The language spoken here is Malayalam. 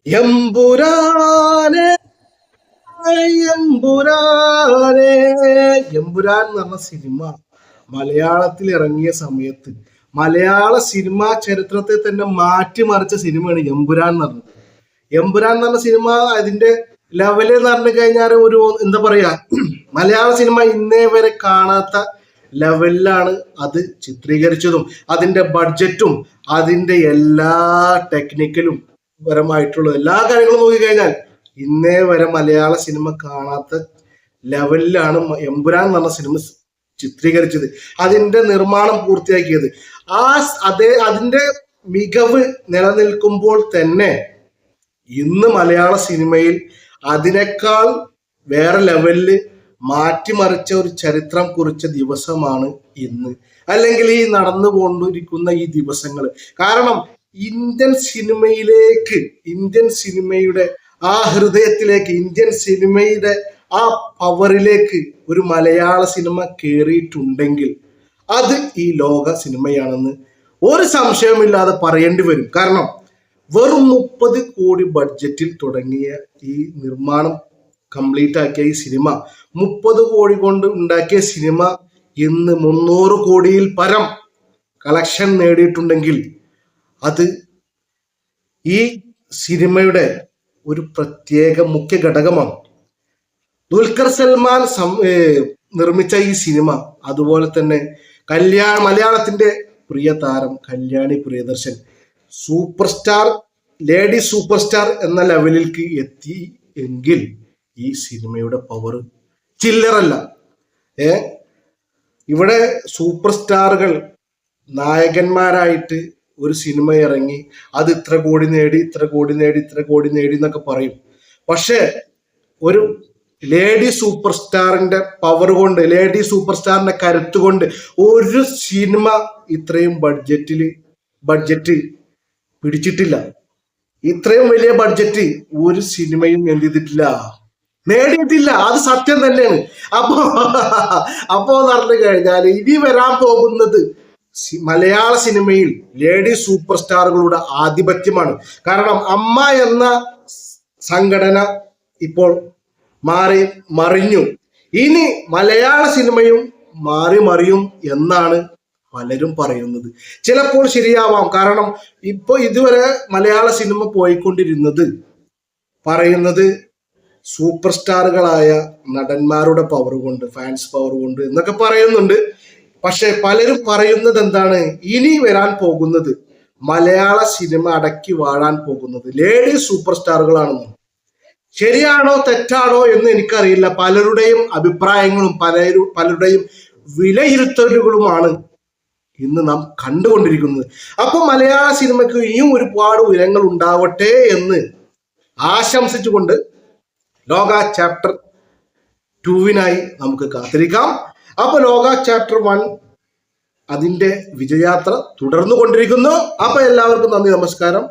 എമ്പുരാനെ എമ്പുരാനെ എമ്പുരാൻ എന്ന് പറഞ്ഞ സിനിമ മലയാളത്തിൽ ഇറങ്ങിയ സമയത്ത് മലയാള സിനിമാ ചരിത്രത്തെ തന്നെ മാറ്റിമറിച്ച സിനിമയാണ് എമ്പുരാൻ എന്ന് പറഞ്ഞത്. എമ്പുരാൻ എന്ന് പറഞ്ഞ സിനിമ അതിന്റെ ലെവല് എന്ന് പറഞ്ഞു കഴിഞ്ഞാൽ ഒരു എന്താ പറയാ, മലയാള സിനിമ ഇന്നേ വരെ കാണാത്ത ലെവലിലാണ് അത് ചിത്രീകരിച്ചതും അതിന്റെ ബഡ്ജറ്റും അതിന്റെ എല്ലാ ടെക്നിക്കലും പരമായിട്ടുള്ള എല്ലാ കാര്യങ്ങളും നോക്കിക്കഴിഞ്ഞാൽ ഇന്നേ വരെ മലയാള സിനിമ കാണാത്ത ലെവലിലാണ് എമ്പുരാൻ എന്ന് പറഞ്ഞ സിനിമ ചിത്രീകരിച്ചത്. അതിന്റെ നിർമ്മാണം പൂർത്തിയാക്കിയത് അതിന്റെ മികവ് നിലനിൽക്കുമ്പോൾ തന്നെ ഇന്ന് മലയാള സിനിമയിൽ അതിനേക്കാൾ വേറെ ലെവലില് മാറ്റിമറിച്ച ഒരു ചരിത്രം കുറിച്ച ദിവസമാണ് ഇന്ന്, അല്ലെങ്കിൽ ഈ നടന്നുകൊണ്ടിരിക്കുന്ന ഈ ദിവസങ്ങൾ. കാരണം ഇന്ത്യൻ സിനിമയുടെ ആ ഹൃദയത്തിലേക്ക്, ഇന്ത്യൻ സിനിമയുടെ ആ പവറിലേക്ക് ഒരു മലയാള സിനിമ കയറിയിട്ടുണ്ടെങ്കിൽ അത് ഈ ലോക സിനിമയാണെന്ന് ഒരു സംശയമില്ലാതെ പറയേണ്ടി വരും. കാരണം വെറും 30 കോടി ബഡ്ജറ്റിൽ തുടങ്ങിയ ഈ നിർമ്മാണം കംപ്ലീറ്റ് ആക്കിയ ഈ സിനിമ, 30 കോടി കൊണ്ട് ഉണ്ടാക്കിയ സിനിമ ഇന്ന് 300 കോടിയിൽ പരം കളക്ഷൻ നേടിയിട്ടുണ്ടെങ്കിൽ അത് ഈ സിനിമയുടെ ഒരു പ്രത്യേക മുഖ്യ ഘടകമാണ്. ദുൽഖർ സൽമാൻ നിർമ്മിച്ച ഈ സിനിമ, അതുപോലെ തന്നെ മലയാളത്തിന്റെ പ്രിയ താരം Kalyani Priyadarshan lady super star എന്ന ലെവലിലേക്ക് എത്തി എങ്കിൽ ഈ സിനിമയുടെ പവർ ചില്ലറല്ല. ഇവിടെ സൂപ്പർ സ്റ്റാറുകൾ നായകന്മാരായിട്ട് ഒരു സിനിമ ഇറങ്ങി അത് ഇത്ര കോടി നേടി എന്നൊക്കെ പറയും. പക്ഷെ ഒരു ലേഡി സൂപ്പർ സ്റ്റാറിന്റെ പവർ കൊണ്ട്, ലേഡി സൂപ്പർ സ്റ്റാറിന്റെ കരുത്ത് കൊണ്ട് ഒരു സിനിമ ഇത്രയും ബഡ്ജറ്റ് പിടിച്ചിട്ടില്ല. ഇത്രയും വലിയ ബഡ്ജറ്റ് ഒരു സിനിമയും എന്ത് ചെയ്തിട്ടില്ല, നേടിയിട്ടില്ല. അത് സത്യം തന്നെയാണ്. അപ്പോ പറഞ്ഞു കഴിഞ്ഞാൽ ഇനി വരാൻ പോകുന്നത് മലയാള സിനിമയിൽ ലേഡി സൂപ്പർ സ്റ്റാറുകളുടെ ആധിപത്യമാണ്. കാരണം അമ്മ എന്ന സംഘടന ഇപ്പോൾ മറിഞ്ഞു. ഇനി മലയാള സിനിമയും മറിയും എന്നാണ് പലരും പറയുന്നത്. ചിലപ്പോൾ ശരിയാവാം. കാരണം ഇതുവരെ മലയാള സിനിമ പറയുന്നത് സൂപ്പർ സ്റ്റാറുകളായ നടന്മാരുടെ പവർ കൊണ്ട്, ഫാൻസ് പവർ കൊണ്ട് എന്നൊക്കെ പറയുന്നുണ്ട്. പക്ഷെ പലരും പറയുന്നത് എന്താണ്, ഇനി വരാൻ പോകുന്നത് മലയാള സിനിമ അടക്കി വാഴാൻ പോകുന്നത് ലേഡി സൂപ്പർ സ്റ്റാറുകളാണെന്നും. ശരിയാണോ തെറ്റാണോ എന്ന് എനിക്കറിയില്ല. പലരുടെയും അഭിപ്രായങ്ങളും പലരുടെയും വിലയിരുത്തലുകളുമാണ് ഇന്ന് നാം കണ്ടുകൊണ്ടിരിക്കുന്നത്. അപ്പൊ മലയാള സിനിമയ്ക്ക് ഇനിയും ഒരുപാട് ഉയരങ്ങൾ ഉണ്ടാവട്ടെ എന്ന് ആശംസിച്ചുകൊണ്ട് ലോക ചാപ്റ്റർ 2 നമുക്ക് കാത്തിരിക്കാം. അപ്പൊ ലോക ചാപ്റ്റർ 1 അതിന്റെ വിജയയാത്ര തുടർന്നു കൊണ്ടിരിക്കുന്നു. അപ്പൊ എല്ലാവർക്കും നന്ദി, നമസ്കാരം.